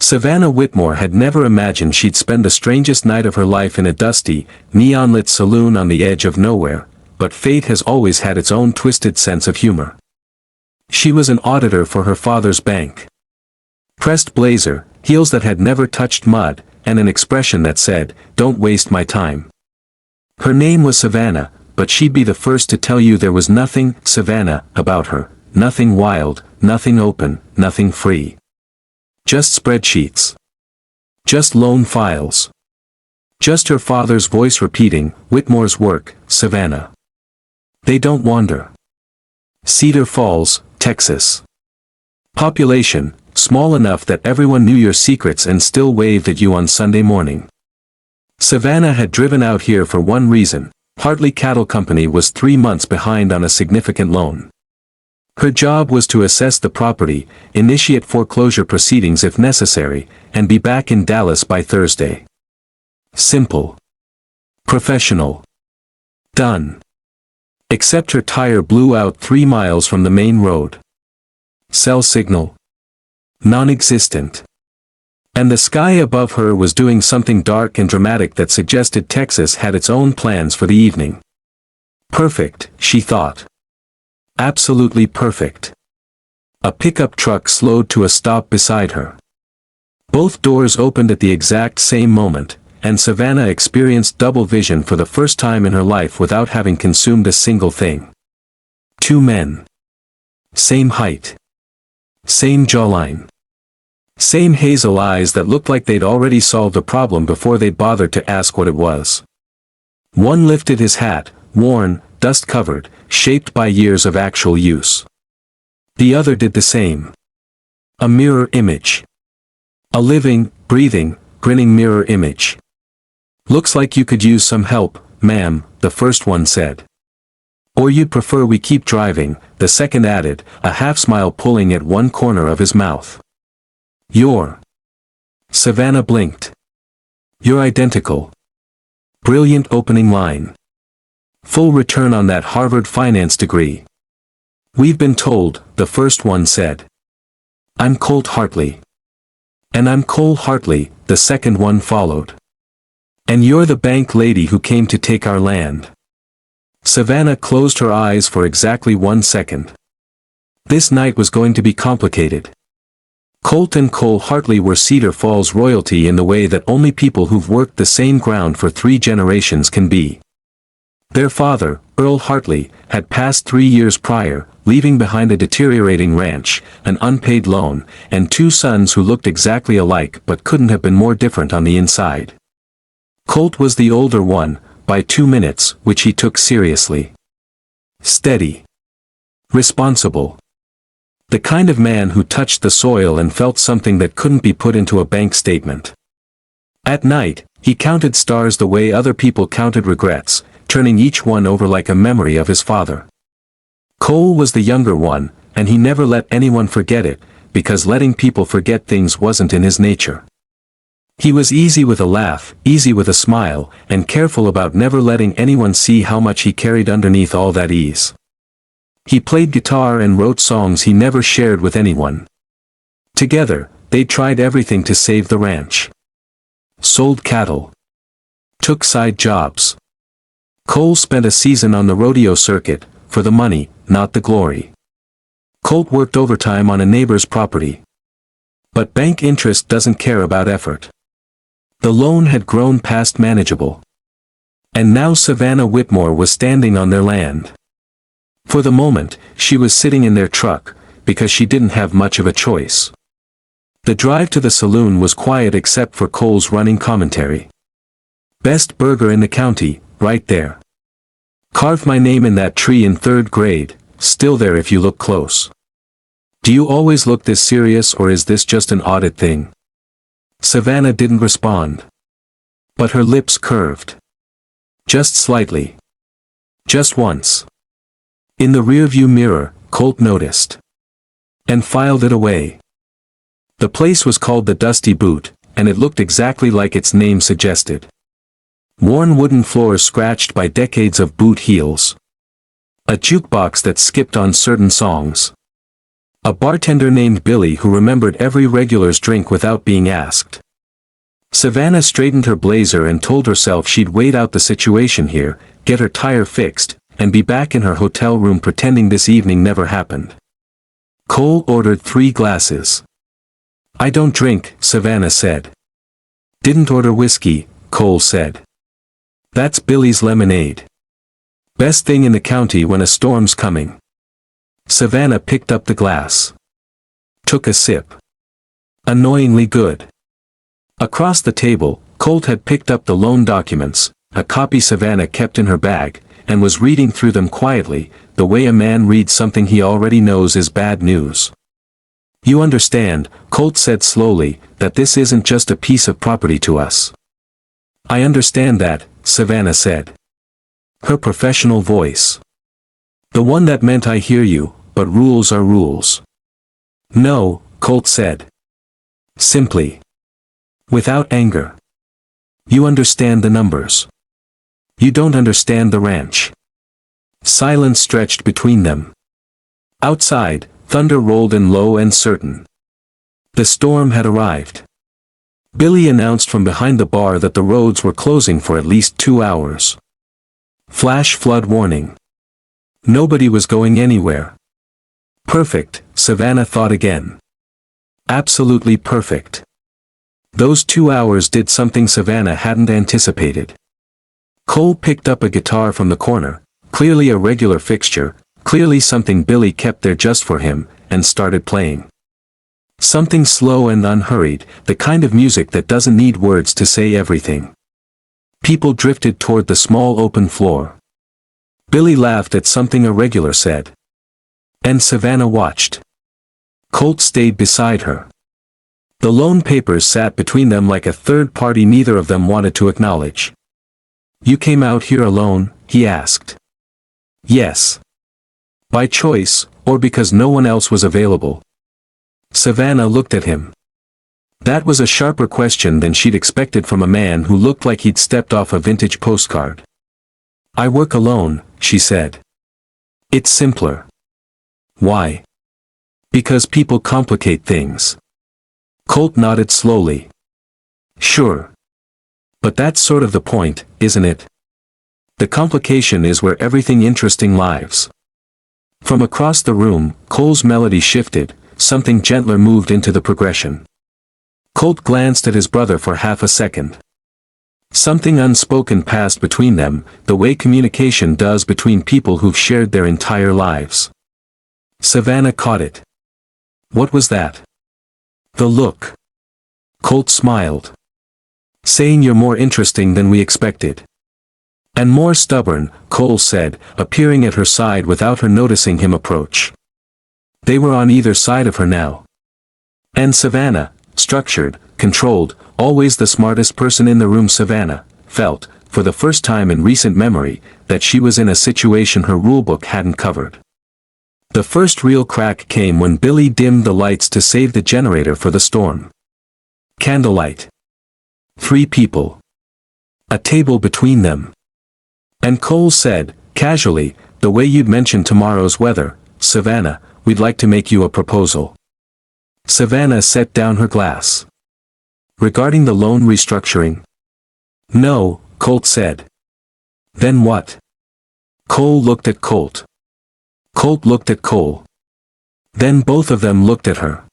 Savannah Whitmore had never imagined she'd spend the strangest night of her life in a dusty, neon-lit saloon on the edge of nowhere, but fate has always had its own twisted sense of humor. She was an auditor for her father's bank. Pressed blazer, heels that had never touched mud, and an expression that said, "Don't waste my time." Her name was Savannah, but she'd be the first to tell you there was nothing Savannah about her, nothing wild, nothing open, nothing free. Just spreadsheets. Just loan files. Just her father's voice repeating, "Whitmore's work, Savannah. They don't wander." Cedar Falls, Texas. Population, small enough that everyone knew your secrets and still waved at you on Sunday morning. Savannah had driven out here for one reason: Hartley Cattle Company was 3 months behind on a significant loan. Her job was to assess the property, initiate foreclosure proceedings if necessary, and be back in Dallas by Thursday. Simple. Professional. Done. Except her tire blew out 3 miles from the main road. Cell signal. Non-existent. And the sky above her was doing something dark and dramatic that suggested Texas had its own plans for the evening. Perfect, she thought. Absolutely perfect. A pickup truck slowed to a stop beside her. Both doors opened at the exact same moment, and Savannah experienced double vision for the first time in her life without having consumed a single thing. 2 men. Same height. Same jawline. Same hazel eyes that looked like they'd already solved a problem before they'd bothered to ask what it was. One lifted his hat, worn, dust-covered, shaped by years of actual use. The other did the same. A mirror image. A living, breathing, grinning mirror image. "Looks like you could use some help, ma'am," the first one said. "Or you'd prefer we keep driving," the second added, a half-smile pulling at one corner of his mouth. "You're..." Savannah blinked. "You're identical." Brilliant opening line. Full return on that Harvard finance degree. "We've been told," the first one said. "I'm Colt Hartley." "And I'm Cole Hartley," the second one followed. "And you're the bank lady who came to take our land." Savannah closed her eyes for exactly 1 second. This night was going to be complicated. Colt and Cole Hartley were Cedar Falls royalty in the way that only people who've worked the same ground for 3 generations can be. Their father, Earl Hartley, had passed 3 years prior, leaving behind a deteriorating ranch, an unpaid loan, and 2 sons who looked exactly alike but couldn't have been more different on the inside. Colt was the older one, by 2 minutes, which he took seriously. Steady. Responsible. The kind of man who touched the soil and felt something that couldn't be put into a bank statement. At night, he counted stars the way other people counted regrets, turning each one over like a memory of his father. Cole was the younger one, and he never let anyone forget it, because letting people forget things wasn't in his nature. He was easy with a laugh, easy with a smile, and careful about never letting anyone see how much he carried underneath all that ease. He played guitar and wrote songs he never shared with anyone. Together, they tried everything to save the ranch. Sold cattle. Took side jobs. Cole spent a season on the rodeo circuit, for the money, not the glory. Colt worked overtime on a neighbor's property. But bank interest doesn't care about effort. The loan had grown past manageable. And now Savannah Whitmore was standing on their land. For the moment, she was sitting in their truck, because she didn't have much of a choice. The drive to the saloon was quiet except for Cole's running commentary. "Best burger in the county, right there. Carved my name in that tree in 3rd grade, still there if you look close. Do you always look this serious or is this just an audit thing?" Savannah didn't respond. But her lips curved. Just slightly. Just once. In the rearview mirror, Colt noticed. And filed it away. The place was called the Dusty Boot, and it looked exactly like its name suggested. Worn wooden floors scratched by decades of boot heels. A jukebox that skipped on certain songs. A bartender named Billy who remembered every regular's drink without being asked. Savannah straightened her blazer and told herself she'd wait out the situation here, get her tire fixed, and be back in her hotel room pretending this evening never happened. Cole ordered 3 glasses. "I don't drink," Savannah said. "Didn't order whiskey," Cole said. "That's Billy's lemonade. Best thing in the county when a storm's coming." Savannah picked up the glass. Took a sip. Annoyingly good. Across the table, Colt had picked up the loan documents, a copy Savannah kept in her bag, and was reading through them quietly, the way a man reads something he already knows is bad news. "You understand," Colt said slowly, "that this isn't just a piece of property to us." "I understand that," Savannah said. Her professional voice. "The one that meant I hear you, but rules are rules." "No," Colt said. Simply. Without anger. "You understand the numbers. You don't understand the ranch." Silence stretched between them. Outside, thunder rolled in low and certain. The storm had arrived. Billy announced from behind the bar that the roads were closing for at least 2 hours. Flash flood warning. Nobody was going anywhere. Perfect, Savannah thought again. Absolutely perfect. Those 2 hours did something Savannah hadn't anticipated. Cole picked up a guitar from the corner, clearly a regular fixture, clearly something Billy kept there just for him, and started playing. Something slow and unhurried, the kind of music that doesn't need words to say everything. People drifted toward the small open floor. Billy laughed at something a regular said. And Savannah watched. Colt stayed beside her. The loan papers sat between them like a third party neither of them wanted to acknowledge. "You came out here alone?" he asked. "Yes. By choice, or because no one else was available?" Savannah looked at him. That was a sharper question than she'd expected from a man who looked like he'd stepped off a vintage postcard. "I work alone," she said. "It's simpler." "Why?" "Because people complicate things." Colt nodded slowly. "Sure. But that's sort of the point, isn't it? The complication is where everything interesting lives." From across the room, Cole's melody shifted, something gentler moved into the progression. Colt glanced at his brother for half a second. Something unspoken passed between them, the way communication does between people who've shared their entire lives. Savannah caught it. "What was that?" "The look." Colt smiled. "Saying you're more interesting than we expected." "And more stubborn," Cole said, appearing at her side without her noticing him approach. They were on either side of her now. And Savannah, structured, controlled, always the smartest person in the room, Savannah felt, for the first time in recent memory, that she was in a situation her rulebook hadn't covered. The first real crack came when Billy dimmed the lights to save the generator for the storm. Candlelight. 3 people. A table between them. And Cole said, casually, "The way you'd mentioned tomorrow's weather, Savannah, we'd like to make you a proposal." Savannah set down her glass. "Regarding the loan restructuring?" "No," Colt said. "Then what?" Cole looked at Colt. Colt looked at Cole. Then both of them looked at her.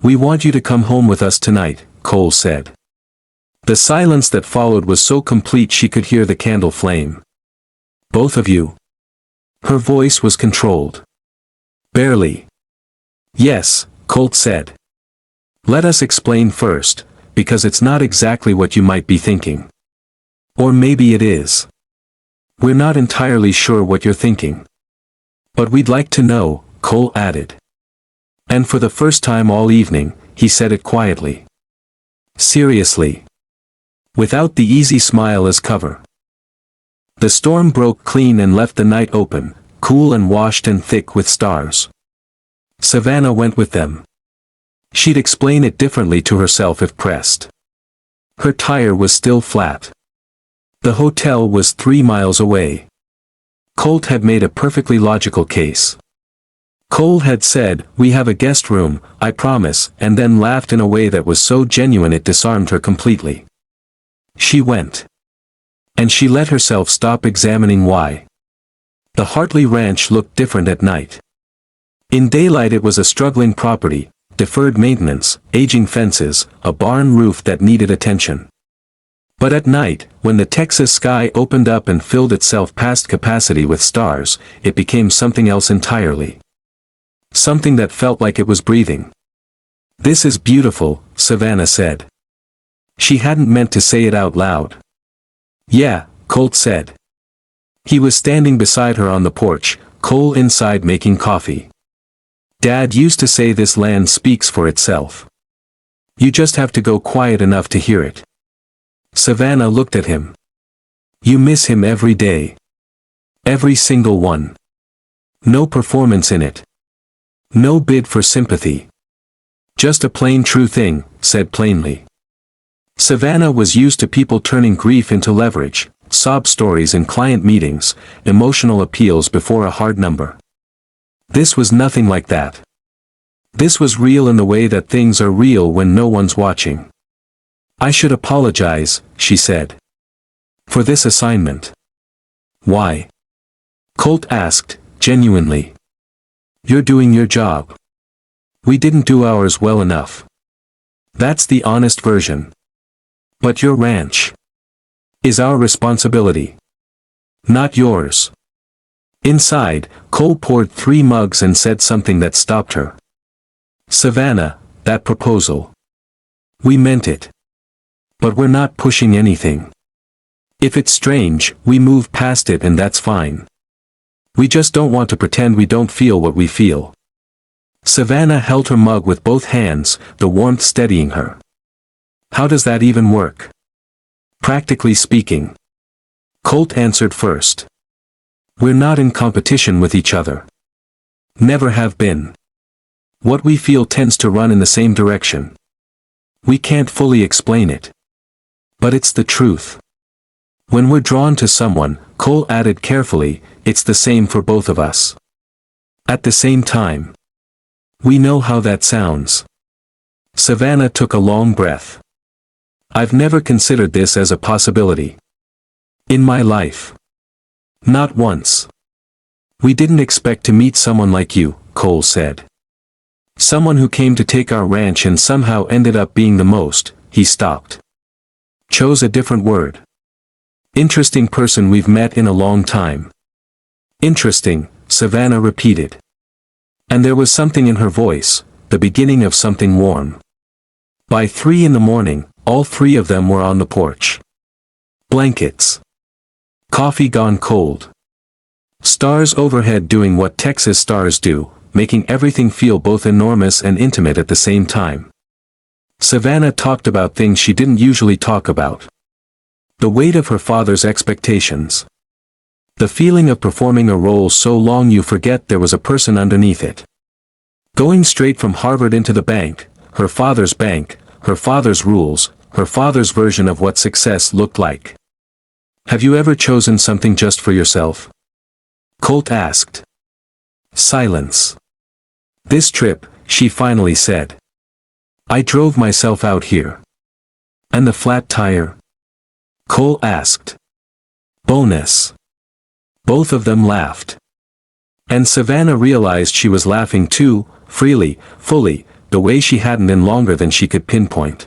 "We want you to come home with us tonight," Cole said. The silence that followed was so complete she could hear the candle flame. "Both of you?" Her voice was controlled. "Barely." "Yes," Colt said. "Let us explain first, because it's not exactly what you might be thinking. Or maybe it is. We're not entirely sure what you're thinking. But we'd like to know," Cole added. And for the first time all evening, he said it quietly. Seriously. Without the easy smile as cover. The storm broke clean and left the night open, cool and washed and thick with stars. Savannah went with them. She'd explain it differently to herself if pressed. Her tire was still flat. The hotel was 3 miles away. Colt had made a perfectly logical case. Cole had said, "We have a guest room, I promise," and then laughed in a way that was so genuine it disarmed her completely. She went. And she let herself stop examining why. The Hartley ranch looked different at night. In daylight it was a struggling property, deferred maintenance, aging fences, a barn roof that needed attention. But at night, when the Texas sky opened up and filled itself past capacity with stars, it became something else entirely. Something that felt like it was breathing. "This is beautiful," Savannah said. She hadn't meant to say it out loud. "Yeah," Colt said. He was standing beside her on the porch, Cole inside making coffee. "Dad used to say this land speaks for itself. You just have to go quiet enough to hear it." Savannah looked at him. "You miss him every day. Every single one. No performance in it. No bid for sympathy. Just a plain true thing, said plainly." Savannah was used to people turning grief into leverage, sob stories in client meetings, emotional appeals before a hard number. This was nothing like that. This was real in the way that things are real when no one's watching. "I should apologize," she said. "For this assignment." "Why?" Colt asked, genuinely. "You're doing your job. We didn't do ours well enough. That's the honest version. But your ranch is our responsibility. Not yours." Inside, Cole poured 3 mugs and said something that stopped her. "Savannah, that proposal. We meant it. But we're not pushing anything. If it's strange, we move past it and that's fine. We just don't want to pretend we don't feel what we feel." Savannah held her mug with both hands, the warmth steadying her. "How does that even work?" "Practically speaking." Colt answered first. "We're not in competition with each other. Never have been. What we feel tends to run in the same direction. We can't fully explain it. But it's the truth. When we're drawn to someone," Cole added carefully, "it's the same for both of us. At the same time. We know how that sounds." Savannah took a long breath. "I've never considered this as a possibility. In my life. Not once. We didn't expect to meet someone like you," Cole said. "Someone who came to take our ranch and somehow ended up being the most," he stopped. Chose a different word. "Interesting person we've met in a long time." "Interesting," Savannah repeated. And there was something in her voice, the beginning of something warm. By 3 a.m, all 3 of them were on the porch. Blankets. Coffee gone cold. Stars overhead doing what Texas stars do, making everything feel both enormous and intimate at the same time. Savannah talked about things she didn't usually talk about. The weight of her father's expectations. The feeling of performing a role so long you forget there was a person underneath it. Going straight from Harvard into the bank, her father's rules, her father's version of what success looked like. "Have you ever chosen something just for yourself?" Colt asked. Silence. "This trip," she finally said. "I drove myself out here." "And the flat tire?" Cole asked. "Bonus." Both of them laughed. And Savannah realized she was laughing too, freely, fully, the way she hadn't in longer than she could pinpoint.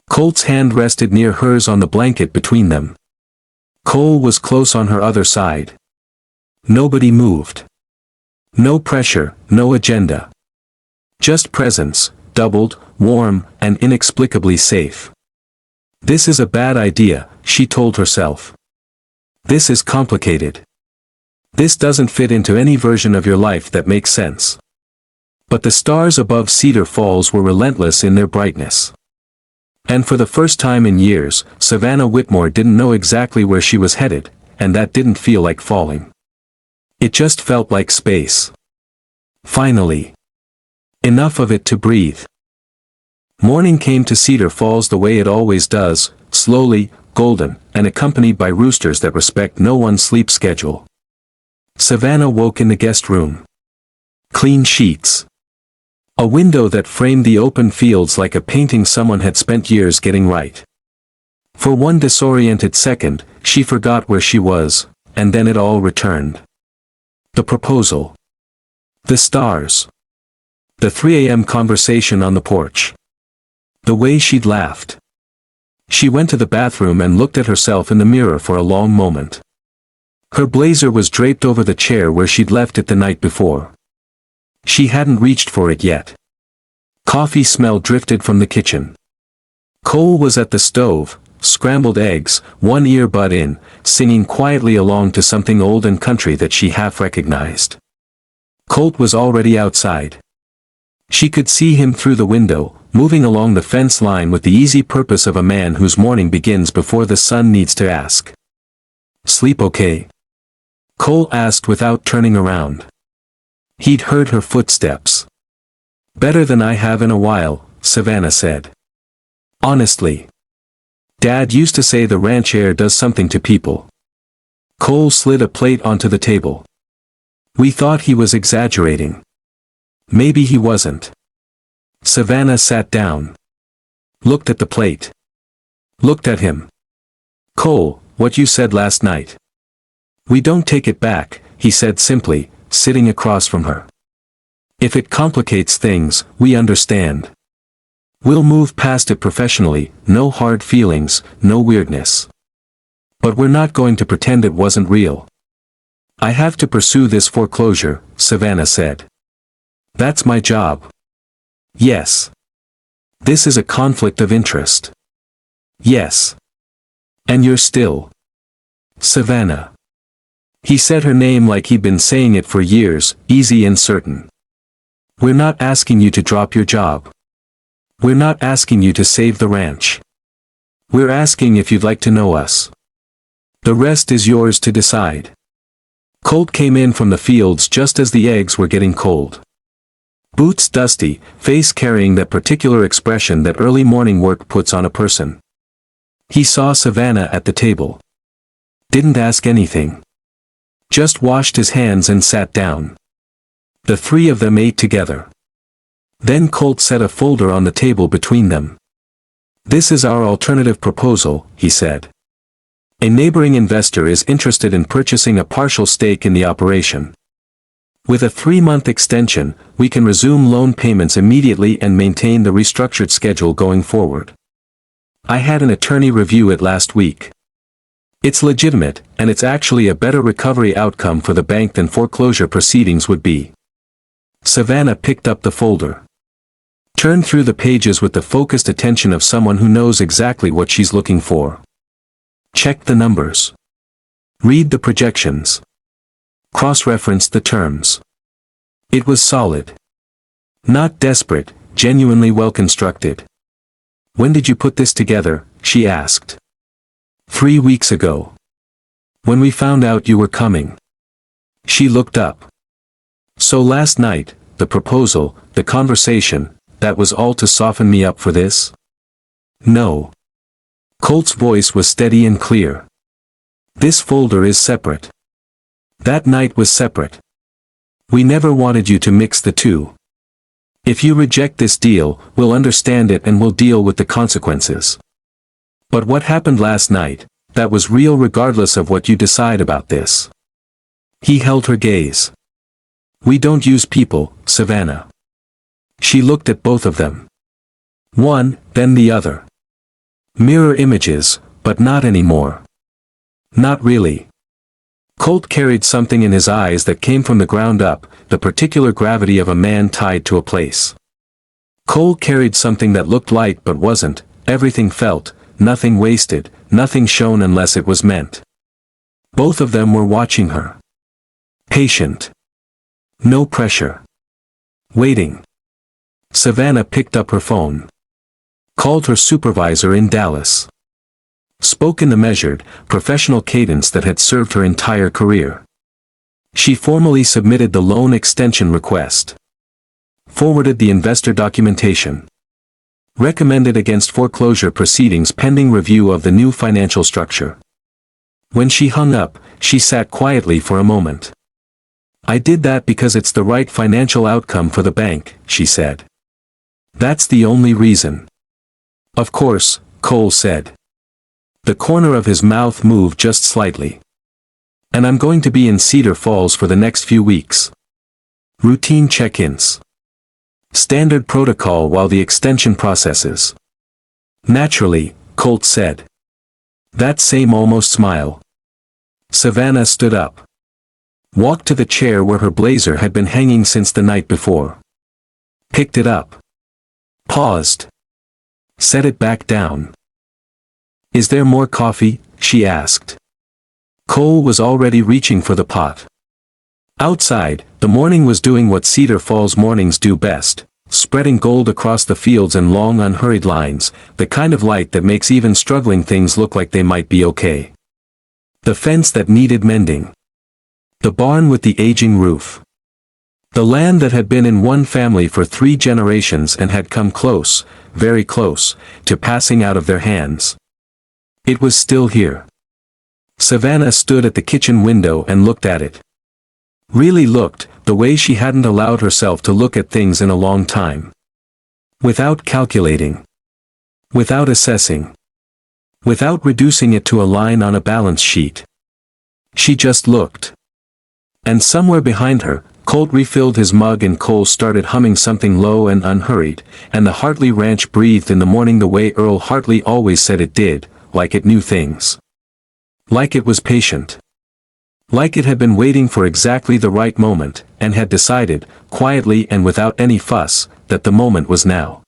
Colt's hand rested near hers on the blanket between them. Cole was close on her other side. Nobody moved. No pressure, no agenda. Just presence, doubled, warm, and inexplicably safe. This is a bad idea, she told herself. This is complicated. This doesn't fit into any version of your life that makes sense. But the stars above Cedar Falls were relentless in their brightness. And for the first time in years, Savannah Whitmore didn't know exactly where she was headed, and that didn't feel like falling. It just felt like space. Finally. Enough of it to breathe. Morning came to Cedar Falls the way it always does, slowly, golden, and accompanied by roosters that respect no one's sleep schedule. Savannah woke in the guest room. Clean sheets. A window that framed the open fields like a painting someone had spent years getting right. For one disoriented second, she forgot where she was, and then it all returned. The proposal. The stars. The 3 a.m. conversation on the porch. The way she'd laughed. She went to the bathroom and looked at herself in the mirror for a long moment. Her blazer was draped over the chair where she'd left it the night before. She hadn't reached for it yet. Coffee smell drifted from the kitchen. Cole was at the stove, scrambled eggs, one earbud in, singing quietly along to something old and country that she half recognized. Colt was already outside. She could see him through the window, moving along the fence line with the easy purpose of a man whose morning begins before the sun needs to ask. "Sleep okay?" Cole asked without turning around. He'd heard her footsteps. "Better than I have in a while," Savannah said. "Honestly. Dad used to say the ranch air does something to people." Cole slid a plate onto the table. "We thought he was exaggerating. Maybe he wasn't." Savannah sat down. Looked at the plate. Looked at him. "Cole, what you said last night. We don't take it back," he said simply, sitting across from her. "If it complicates things, we understand. We'll move past it professionally, no hard feelings, no weirdness. But we're not going to pretend it wasn't real." "I have to pursue this foreclosure," Savannah said. "That's my job." "Yes." "This is a conflict of interest." "Yes." "And you're still Savannah." He said her name like he'd been saying it for years, easy and certain. "We're not asking you to drop your job. We're not asking you to save the ranch. We're asking if you'd like to know us. The rest is yours to decide." Colt came in from the fields just as the eggs were getting cold. Boots dusty, face carrying that particular expression that early morning work puts on a person. He saw Savannah at the table. Didn't ask anything. Just washed his hands and sat down. The three of them ate together. Then Colt set a folder on the table between them. "This is our alternative proposal," he said. "A neighboring investor is interested in purchasing a partial stake in the operation. With a 3-month extension, we can resume loan payments immediately and maintain the restructured schedule going forward. I had an attorney review it last week. It's legitimate, and it's actually a better recovery outcome for the bank than foreclosure proceedings would be." Savannah picked up the folder. Turned through the pages with the focused attention of someone who knows exactly what she's looking for. Check the numbers. Read the projections. Cross-referenced the terms. It was solid. Not desperate, genuinely well-constructed. "When did you put this together?" she asked. 3 weeks ago. When we found out you were coming." She looked up. "So last night, the proposal, the conversation, that was all to soften me up for this?" "No." Colt's voice was steady and clear. "This folder is separate. That night was separate. We never wanted you to mix the two. If you reject this deal, we'll understand it and we'll deal with the consequences. But what happened last night, that was real regardless of what you decide about this." He held her gaze. "We don't use people, Savannah." She looked at both of them. One, then the other. Mirror images, but not anymore. Not really. Colt carried something in his eyes that came from the ground up, the particular gravity of a man tied to a place. Cole carried something that looked light but wasn't, everything felt, nothing wasted, nothing shown unless it was meant. Both of them were watching her. Patient. No pressure. Waiting. Savannah picked up her phone. Called her supervisor in Dallas. Spoke in the measured, professional cadence that had served her entire career. She formally submitted the loan extension request. Forwarded the investor documentation. Recommended against foreclosure proceedings pending review of the new financial structure. When she hung up, she sat quietly for a moment. "I did that because it's the right financial outcome for the bank," she said. "That's the only reason." "Of course," Cole said. The corner of his mouth moved just slightly. "And I'm going to be in Cedar Falls for the next few weeks. Routine check-ins. Standard protocol while the extension processes." "Naturally," Colt said. That same almost smile. Savannah stood up. Walked to the chair where her blazer had been hanging since the night before. Picked it up. Paused. Set it back down. "Is there more coffee?" she asked. Cole was already reaching for the pot. Outside, the morning was doing what Cedar Falls mornings do best, spreading gold across the fields in long unhurried lines, the kind of light that makes even struggling things look like they might be okay. The fence that needed mending. The barn with the aging roof. The land that had been in one family for 3 generations and had come close, very close, to passing out of their hands. It was still here. Savannah stood at the kitchen window and looked at it. Really looked, the way she hadn't allowed herself to look at things in a long time. Without calculating. Without assessing. Without reducing it to a line on a balance sheet. She just looked. And somewhere behind her, Colt refilled his mug and Cole started humming something low and unhurried, and the Hartley ranch breathed in the morning the way Earl Hartley always said it did, like it knew things. Like it was patient. Like it had been waiting for exactly the right moment, and had decided, quietly and without any fuss, that the moment was now.